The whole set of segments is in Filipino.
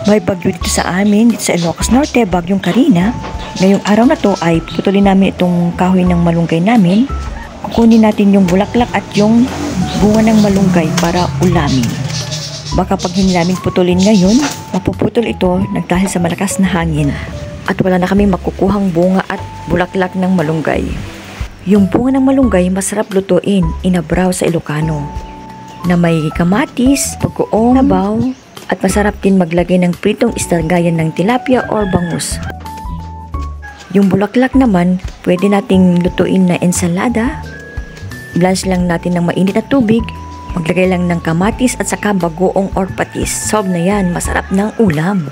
May bagyo dito sa amin, dito sa Ilocos Norte, bagyong Karina. Ngayong araw na to ay putulin namin itong kahoy ng malunggay namin. Kukunin natin yung bulaklak at yung bunga ng malunggay para ulamin. Baka pag hindi namin putulin ngayon, mapuputol ito dahil sa malakas na hangin. At wala na kami makukuhang bunga at bulaklak ng malunggay. Yung bunga ng malunggay masarap lutuin, inabraw sa Ilocano. Na may kamatis, pagkuong, nabaw, at masarap din maglagay ng pritong isda gaya ng tilapia or bangus. Yung bulaklak naman, pwede nating lutuin na ensalada. Blanch lang natin ng mainit na tubig, maglagay lang ng kamatis at saka bagoong or patis. Sob na yan, masarap ng ulam.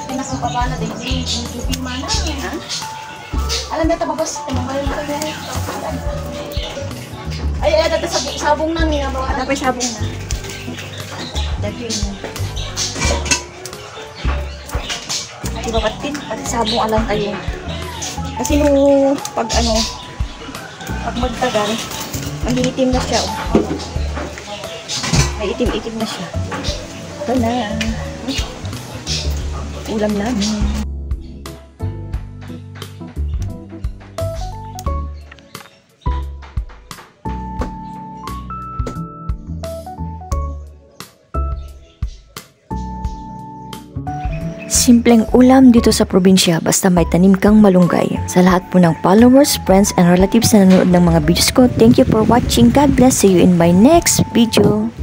Pinakababa na din yung tubig mana. Alam na tababas, tumambay na kayo. Ay, dati sabong na niya. Dapat sabong na. Dati yun. Di ba patin? Pati sabong alam tayo. Kasi nung pag magtagal, manghinitim na siya. May itim-itim na siya. Ito na. Ulam namin. Simpleng ulam dito sa probinsya basta may tanim kang malunggay. Sa lahat po ng followers, friends, and relatives na nanonood ng mga videos ko, thank you for watching. God bless. See you in my next video.